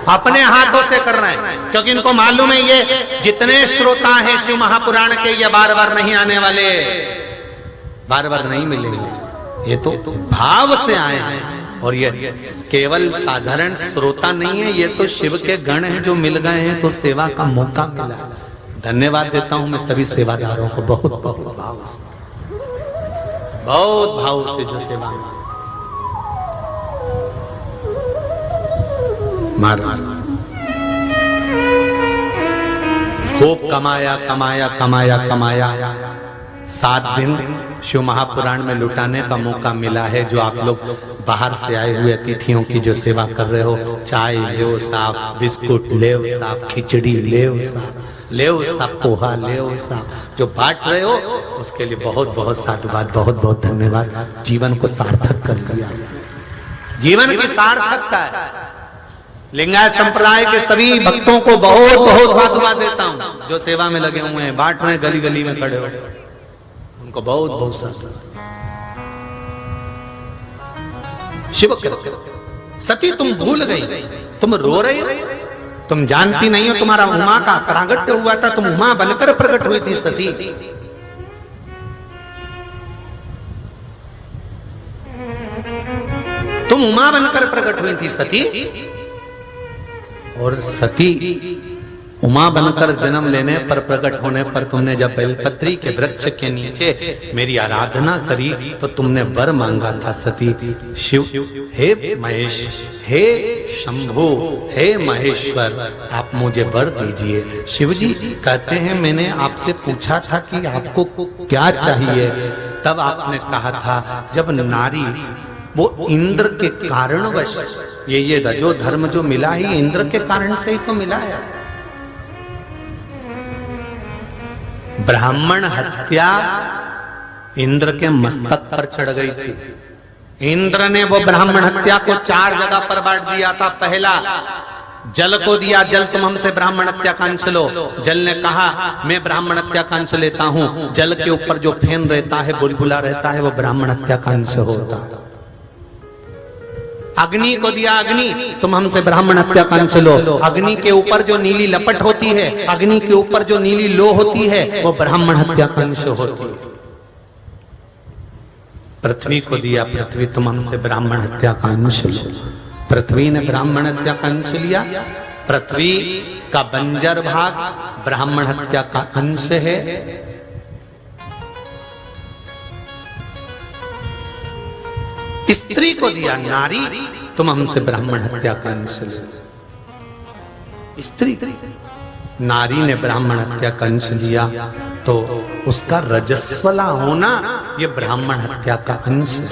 अपने हाथों से कर रहे हैं, क्योंकि इनको मालूम है ये जितने श्रोता हैं शिव महापुराण के, ये बार बार नहीं आने वाले, बार बार नहीं मिलेंगे। ये तो भाव से आए हैं, और ये केवल साधारण श्रोता नहीं है, ये तो शिव के गण हैं जो मिल गए हैं, तो सेवा का मौका मिला। धन्यवाद देता हूं मैं सभी सेवादारों को, बहुत बहुत भाव से, बहुत भाव से जो सेवा महाराज खूब कमाया कमाया कमाया कमाया। 7 दिन शिव महापुराण में लुटाने का मौका मिला है। जो आप लोग बाहर से आए हुए अतिथियों की जो सेवा कर रहे हो, चाय ले साफ, बिस्कुट ले साफ, खिचड़ी ले साफ, पोहा ले साफ, जो बांट रहे हो उसके लिए बहुत बहुत साधुवाद, बहुत बहुत धन्यवाद। जीवन को सार्थक कर लिया, जीवन की सार्थकता है। लिंगायत संप्रदाय के सभी भक्तों को बहुत बहुत साधुवाद देता हूं, जो सेवा में लगे हुए हैं, बांट रहे हैं, गली गली में खड़े हो, उनको बहुत बहुत साधुवाद। शिव सती तुम भूल गई, तुम रो रही हो, तुम जानती नहीं हो तुम्हारा उमा का प्रागट्य हुआ था, तुम उमा बनकर प्रकट हुई थी सती। तुम उमा बनकर प्रकट हुई थी सती, और सती उमा बनकर जन्म लेने पर, प्रकट होने पर तुमने जब बेलपत्री के वृक्ष के नीचे मेरी आराधना करी तो तुमने वर मांगा था सती। शिव, हे महेश, हे शंभु, हे महेश्वर, आप मुझे वर दीजिए। शिव जी कहते हैं मैंने आपसे पूछा था कि आपको क्या चाहिए, तब आपने कहा था जब नारी वो इंद्र के कारणवश, ये रजो धर्म जो मिला ही इंद्र के कारण से ही तो मिला है। ब्राह्मण हत्या इंद्र के मस्तक पर चढ़ गई थी। इंद्र ने वो ब्राह्मण हत्या को 4 जगह पर बांट दिया था। पहला जल को दिया, जल तुम हमसे ब्राह्मण हत्या का अंश लो। जल ने कहा मैं ब्राह्मण हत्या का अंश लेता हूं। जल के ऊपर जो फेन रहता है, बुलबुला रहता है, वो ब्राह्मण हत्या का अंश होता है। अग्नि को दिया, अग्नि तुम हमसे ब्राह्मण हत्या का अंश लो। अग्नि के ऊपर जो नीली लपट होती है, अग्नि के ऊपर जो नीली लो होती है, वो ब्राह्मण हत्या का अंश होती है। पृथ्वी को दिया, पृथ्वी तुम हमसे ब्राह्मण हत्या का अंश लो। पृथ्वी ने ब्राह्मण हत्या का अंश लिया। पृथ्वी का बंजर भाग ब्राह्मण हत्या का अंश है। स्त्री को दिया, नारी तुम हमसे ब्राह्मण हत्या का अंश लो। स्त्री, नारी ने ब्राह्मण हत्या का अंश लिया तो उसका रजस्वला होना ये ब्राह्मण हत्या का अंश है।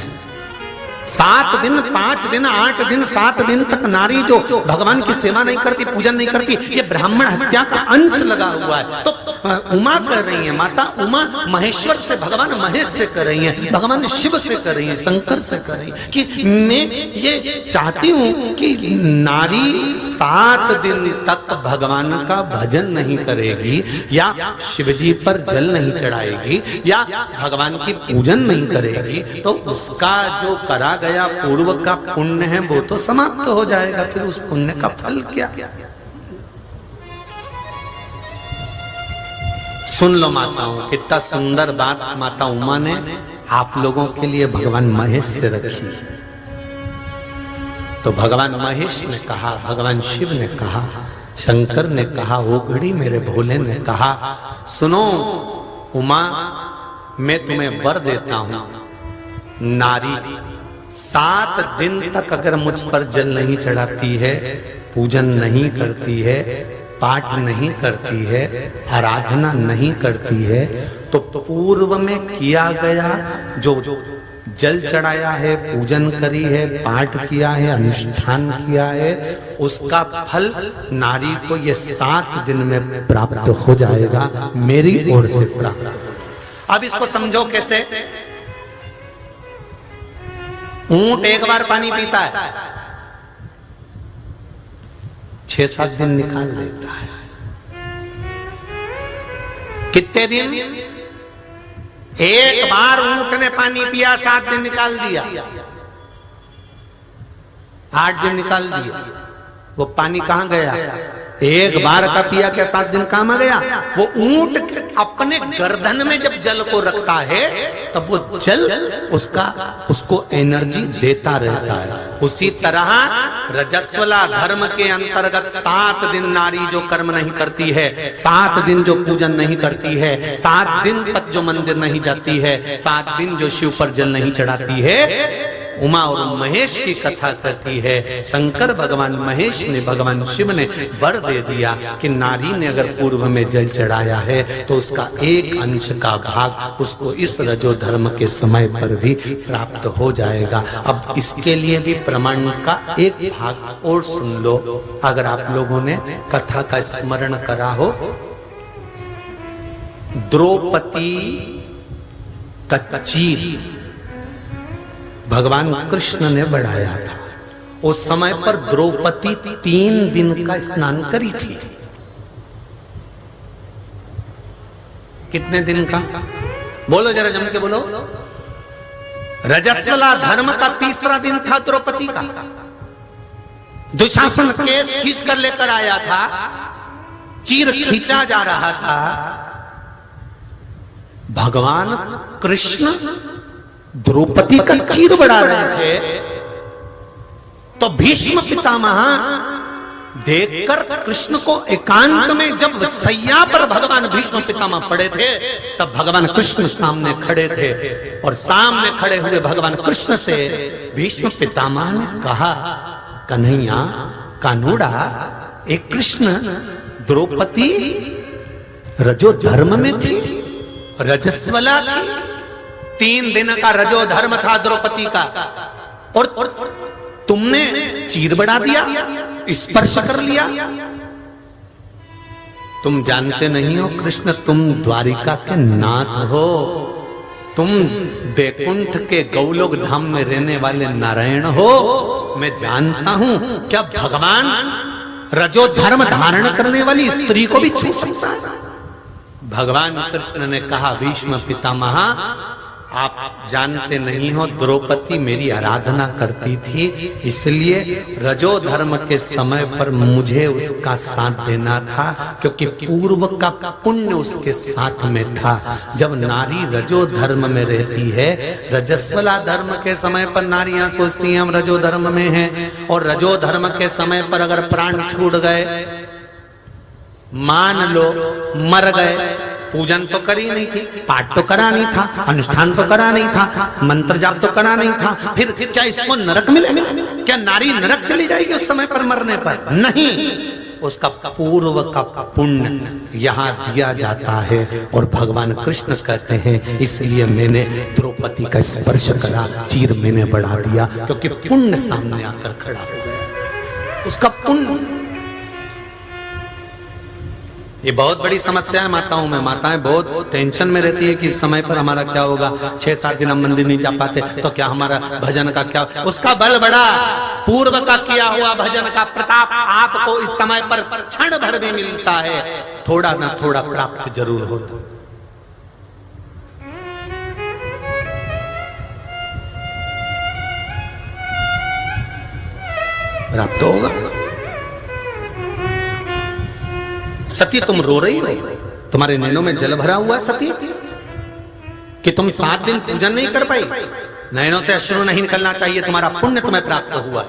7 दिन, 5 दिन, 8 दिन, 7 दिन तक नारी जो भगवान की सेवा नहीं करती, पूजन नहीं करती, ये ब्राह्मण हत्या का अंश लगा हुआ है। तो उमा कर रही है, माता उमा महेश्वर से, भगवान महेश से कर रही है, भगवान शिव से कर रही है, शंकर से कर रही है कि मैं ये चाहती हूं कि नारी 7 दिन तक भगवान का भजन नहीं करेगी, या शिवजी पर जल नहीं चढ़ाएगी, या भगवान की पूजन नहीं करेगी, तो उसका जो करा गया पूर्व का पुण्य है वो तो समाप्त हो जाएगा। फिर उस पुण्य का फल क्या? सुन लो माताओं, कितना सुंदर बात माता उमा ने आप लोगों के लिए भगवान महेश से रखी। तो भगवान महेश ने कहा, भगवान शिव ने कहा, शंकर ने कहा, ओघड़ी मेरे भोले ने कहा, सुनो उमा, मैं तुम्हें वर देता हूं, नारी 7 दिन तक अगर मुझ पर जल नहीं चढ़ाती है, पूजन नहीं करती है, पाठ नहीं करती है, आराधना नहीं करती है, तो पूर्व में किया गया जो जल चढ़ाया है, पूजन करी है, पाठ किया है, अनुष्ठान किया है, उसका फल नारी को ये 7 दिन में प्राप्त हो जाएगा, मेरी ओर से प्राप्त। अब इसको समझो कैसे। ऊंट एक बार पानी पीता है, 6-7 दिन निकाल लेता है। कितने दिन? एक बार ऊंट ने पानी पिया, 7 दिन निकाल दिया, 8 दिन निकाल दिया। वो पानी कहां गया? एक बार का पिया क्या 7 दिन काम आ गया? वो ऊंट अपने गर्दन में जब जल को रखता है तब वो जल उसको एनर्जी देता रहता है। उसी तरह रजस्वला धर्म के अंतर्गत 7 दिन नारी जो कर्म नहीं करती है, 7 दिन जो पूजन नहीं करती है, 7 दिन तक जो मंदिर नहीं जाती है, 7 दिन जो शिव पर जल नहीं चढ़ाती है, उमा और महेश की कथा कहती है। शंकर भगवान महेश ने, भगवान शिव ने वर दे दिया कि नारी ने अगर पूर्व में जल चढ़ाया है तो उसका एक अंश का भाग उसको इस रजो धर्म के समय पर भी प्राप्त हो जाएगा। अब इसके लिए भी प्रमाण का एक भाग और सुन लो। अगर आप लोगों ने कथा का स्मरण करा हो, द्रौपदी का चीर भगवान कृष्ण ने बढ़ाया था। उस समय पर द्रौपदी 3 दिन का स्नान करी थी। कितने दिन का? बोलो जरा जम के बोलो। रजस्वला धर्म का 3रा दिन था द्रौपदी का। दुशासन केस खींच कर लेकर आया था, चीर खींचा जा रहा था। भगवान कृष्ण द्रौपदी का चीर बढ़ा रहे थे तो भीष्म पितामह देखकर कृष्ण को एकांत में, जब सैया पर भगवान भीष्म पितामह पड़े थे तब भगवान कृष्ण सामने खड़े थे और सामने खड़े हुए भगवान कृष्ण से भीष्म पितामह ने कहा, कन्हैया कानूड़ा, एक कृष्ण द्रौपदी रजो धर्म में थी, रजस्वला थी, 3 दिन का रजो धर्म था द्रौपदी का, और तुमने चीर बढ़ा दिया, स्पर्श कर लिया। तुम जानते नहीं हो कृष्ण, तुम द्वारिका के नाथ हो, तुम बैकुंठ के गौलोक धाम में रहने वाले नारायण हो। मैं जानता हूं क्या भगवान रजो धर्म धारण करने वाली स्त्री को भी छू सकता है? भगवान कृष्ण ने कहा, भीष्म पितामह आप जानते नहीं हो, द्रौपदी मेरी आराधना करती थी, इसलिए रजो धर्म के समय पर मुझे उसका साथ देना था, क्योंकि पूर्व का पुण्य उसके साथ में था। जब नारी रजो धर्म में रहती है, रजस्वला धर्म के समय पर नारियां सोचती हैं हम रजो धर्म में हैं, और रजो धर्म के समय पर अगर प्राण छूट गए, मान लो मर गए, पूजन तो करी नहीं थी, पाठ तो करा नहीं था, अनुष्ठान तो करा नहीं था, मंत्र जाप तो करा नहीं था, फिर क्या इसको नरक मिलेगा? क्या नारी नरक चली जाएगी उस समय पर मरने पर? नहीं, उसका पूर्व का पुण्य यहाँ दिया जाता है। और भगवान कृष्ण कहते हैं इसलिए मैंने द्रौपदी का स्पर्श करा, चीर मैंने बढ़ा दिया, क्योंकि पुण्य सामने आकर खड़ा हो गया, उसका पुण्य। ये बहुत बड़ी समस्या है माताओं में। माताएं बहुत टेंशन में रहती है कि इस समय पर हमारा क्या होगा, 6-7 दिन हम मंदिर नहीं जा पाते तो क्या हमारा भजन का क्या? उसका बल बड़ा, पूर्व का किया हुआ भजन का प्रताप आपको इस समय पर क्षण भर भी मिलता है, थोड़ा ना थोड़ा प्राप्त जरूर होता। प्राप्त होगा। सती तुम रो रही हो, तुम्हारे नैनों में जल भरा हुआ सती, कि तुम 7 दिन पूजन नहीं कर पाई, नैनों से अश्रु नहीं निकलना चाहिए, तुम्हारा पुण्य तुम्हें प्राप्त हुआ।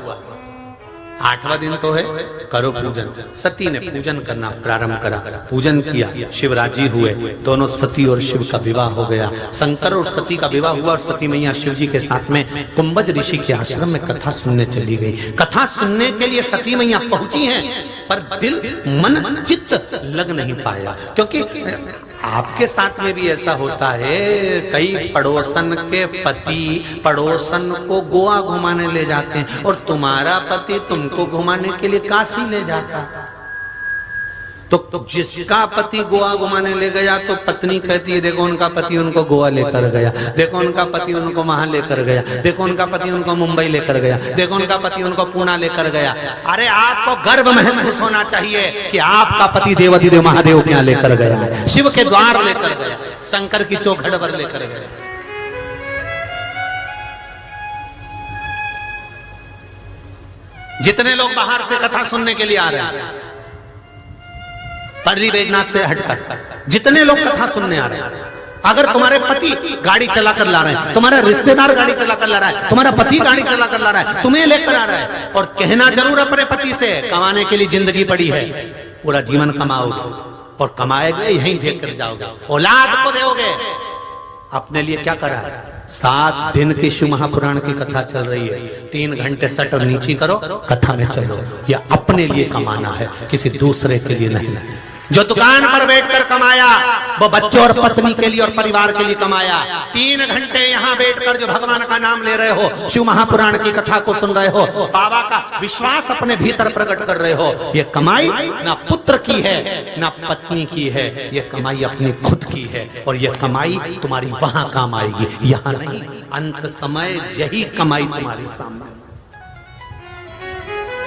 8वां दिन तो है, करो पूजन। सती ने पूजन करना प्रारंभ करा, पूजन किया, शिवराजी हुए, दोनों सती और शिव का विवाह हो गया। शंकर और सती का विवाह हुआ और सती मैया शिव जी के साथ में कुंभज ऋषि के आश्रम में कथा सुनने चली गई। कथा सुनने के लिए सती मैया पहुंची हैं, पर दिल मन चित्त लग नहीं पाया, क्योंकि आपके साथ में भी ऐसा होता है, कई पड़ोसन के पति पड़ोसन को गोवा घुमाने ले जाते हैं और तुम्हारा पति तुमको घुमाने के लिए काशी ले जाता। तो जिसका पति गोवा घुमाने ले गया तो पत्नी कहती है देखो उनका पति उनको गोवा लेकर गया, देखो उनका पति उनको वहां लेकर गया, देखो उनका पति उनको मुंबई लेकर गया, देखो उनका पति उनको पुणे लेकर गया। अरे आपको गर्व महसूस होना चाहिए कि आपका पति देवाधिदेव महादेव के यहाँ लेकर गया, शिव के द्वार लेकर गया, शंकर की चौखट पर लेकर गया। जितने लोग बाहर से कथा सुनने के लिए आ रहे हैं, पर्री बैजनाथ से हटकर जितने लोग कथा सुनने आ रहे हैं, अगर तुम्हारे पति गाड़ी चलाकर ला रहे हैं, तुम्हारा रिश्तेदार गाड़ी चलाकर ला रहा है, तुम्हारा पति गाड़ी चलाकर ला रहा है, तुम्हें लेकर आ रहा है, और कहना जरूर अपने पति से, कमाने के लिए जिंदगी पड़ी है, पूरा जीवन कमाओगे और कमाएगे यहीं देख कर जाओगे, औलाद को दोगे, अपने लिए क्या करा है? 7 दिन की शिव महापुराण की कथा चल रही है, 3 घंटे सट और नीची करो, कथा में चलो। यह अपने लिए कमाना है, किसी दूसरे के लिए नहीं। जो दुकान पर बैठकर कमाया वो बच्चों और पत्नी के लिए और परिवार के लिए कमाया। 3 घंटे यहाँ बैठकर जो भगवान का नाम ले रहे हो, शिव महापुराण की कथा को सुन रहे हो, बाबा का विश्वास अपने भीतर प्रकट कर रहे हो, ये कमाई ना पुत्र की है ना पत्नी की है, ये कमाई अपनी खुद की है, और ये कमाई तुम्हारी वहां काम आएगी, यहाँ नहीं। अंत समय यही कमाई तुम्हारी सामने।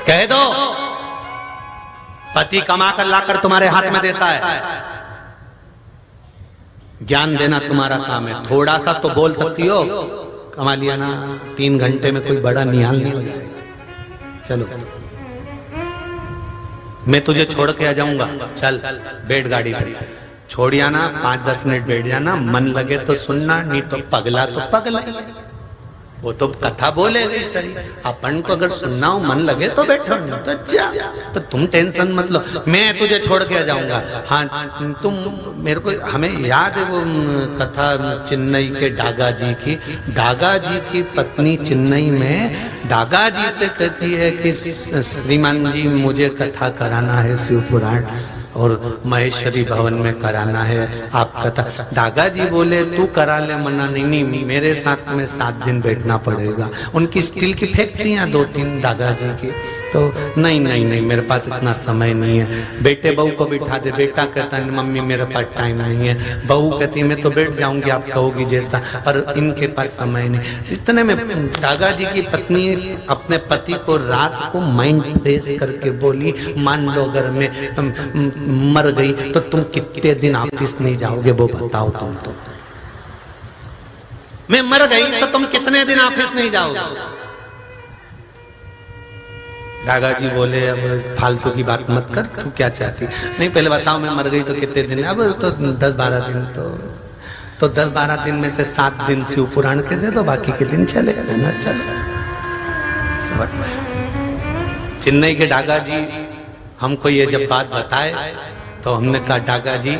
कह दो पति कमा कर लाकर तुम्हारे हाथ में देता है, ज्ञान देना तुम्हारा काम है। थोड़ा सा तो बोल सकती हो, कमा लिया ना, 3 घंटे में कोई बड़ा निहाल नहीं हो जाएगा। चलो मैं तुझे छोड़ के आ जाऊंगा, चल बैठ गाड़ी पर, छोड़िया ना, 5-10 मिनट बैठ जाना, मन लगे तो सुनना, नहीं तो पगला तो पगला। वो तो कथा बोलेगी सही, अपन को अगर सुनना हो, मन लगे तो बैठो, तो जा, तो तुम टेंशन मत लो, मैं तुझे छोड़ के आ जाऊंगा। हाँ तुम मेरे को, हमें याद है वो कथा चेन्नई के डागा जी की। डागा जी की पत्नी चेन्नई में डागा जी से कहती है कि श्रीमान जी मुझे कथा कराना है शिव पुराण, और महेश्वरी भवन में कराना है आप कथा। दागा जी बोले तू करा ले, मना नहीं, मेरे साथ में 7 दिन बैठना पड़ेगा। उनकी स्टील की फैक्ट्रियां 2-3 दागा जी की, तो नहीं मेरे पास इतना समय नहीं है। बेटे बहू को बिठा दे, बेटा कहता है मम्मी मेरे पास टाइम नहीं है, बहू कहती मैं तो बैठ जाऊंगी आप कहोगी जैसा, पर इनके पास समय नहीं। इतने में दागा जी की पत्नी अपने पति को रात को माइंड फ्रेश करके बोली, मान लो अगर मैं मर गई तो तुम कितने दिन ऑफिस नहीं जाओगे, वो बताओ तुम। तो मैं मर गई तो तुम कितने दिन ऑफिस नहीं जाओगे? दागा जी बोले अब फालतू की बात मत कर, तू क्या चाहती? नहीं पहले बताओ मैं मर गई तो कितने दिन? अब तो 10-12 दिन, तो 10-12 दिन में से 7 दिन शिव पुराण के दे दो, बाकी के दिन चले ना। चल चेन्नई के डागा जी हमको ये जब बात बताए तो हमने कहा डागा जी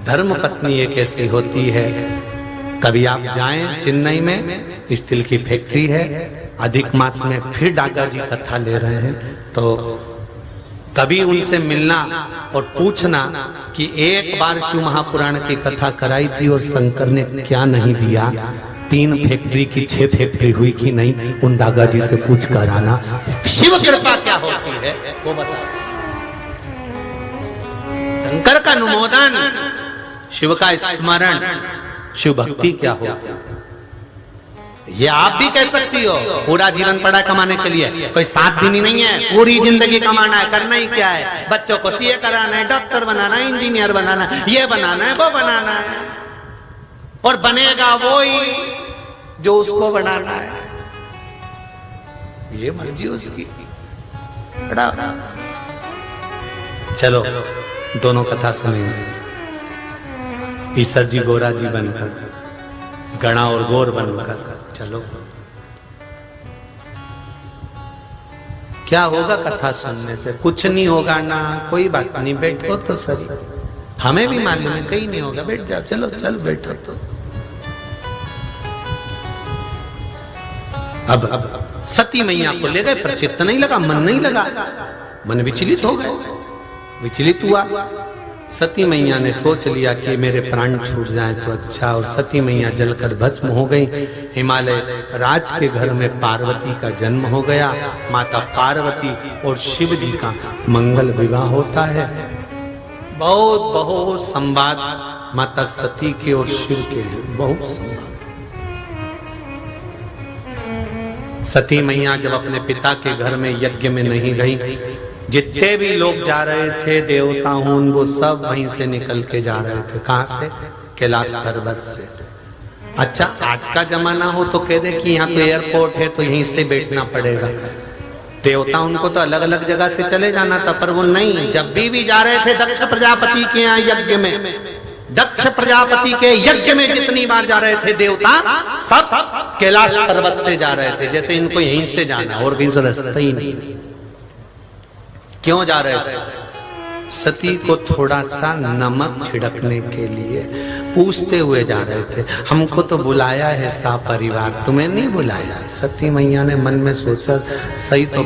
धर्म पत्नी एक ऐसी होती है, कभी आप जाएं चेन्नई में, स्टील की फैक्ट्री है, अधिक मास में फिर डागा जी कथा ले रहे हैं, तो कभी उनसे मिलना और पूछना कि एक बार शिव महापुराण की कथा कराई थी और शंकर ने क्या नहीं दिया, 3 फैक्ट्री की 6 फैक्ट्री हुई कि नहीं, उन डागा जी से पूछ कर आना। शिव कृपा क्या होती है वो बता। शंकर का अनुमोदन, शिव का स्मरण, शिव भक्ति क्या होती है ये आप भी कह सकती हो। पूरा जीवन पड़ा कमाने के लिए, कोई 7 दिन ही नहीं है, पूरी जिंदगी कमाना है। करना ही क्या है? बच्चों को सीए कराना है, डॉक्टर बनाना है, इंजीनियर बनाना है, ये बनाना है, वो बनाना है, और बनेगा वो ही जो उसको बनाना है, ये मर्जी उसकी। चलो दोनों कथा सुनेंगे। ईश्वर जी गोरा जी बनकर, गणा और गोर बनकर, चलो क्या होगा कथा सुनने से? कुछ नहीं होगा ना, कोई बात नहीं, बैठो तो सही, हमें भी मालूम है कहीं नहीं होगा, बैठ जाओ, चलो चल बैठो। तो अब सती मैया को ले गए, पर चित्त नहीं लगा, मन नहीं लगा, मन विचलित हो गए, विचलित हुआ। सती मैया ने सोच लिया कि मेरे प्राण छूट जाएं तो अच्छा, और सती मैया जलकर भस्म हो गई। हिमालय राज के घर में पार्वती का जन्म हो गया। माता पार्वती और शिव जी का मंगल विवाह होता है। बहुत बहुत संवाद माता सती के और शिव के, बहुत संवाद। सती मैया जब अपने पिता के घर में यज्ञ में नहीं गई, जितने भी लोग जा रहे थे देवता हूं, वो सब वहीं से निकल के जा रहे थे। कहां से? कैलाश पर्वत से। अच्छा आज का जमाना हो तो कह दे कि यहाँ तो एयरपोर्ट है तो यहीं से बैठना पड़ेगा, देवता उनको तो अलग अलग जगह से चले जाना था, पर वो नहीं, जब भी जा रहे थे दक्ष प्रजापति के यहाँ यज्ञ में, दक्ष प्रजापति के यज्ञ में जितनी बार जा रहे थे देवता, सब कैलाश पर्वत से जा रहे थे, जैसे इनको यहीं से जाना और कहीं से रास्ता ही नहीं। क्यों जा रहे थे? सती को थोड़ा सा नमक छिड़कने के लिए पूछते हुए जा रहे थे, हमको तो बुलाया है सा परिवार, तुम्हें नहीं बुलाया। सती मैया ने मन में सोचा, सही तो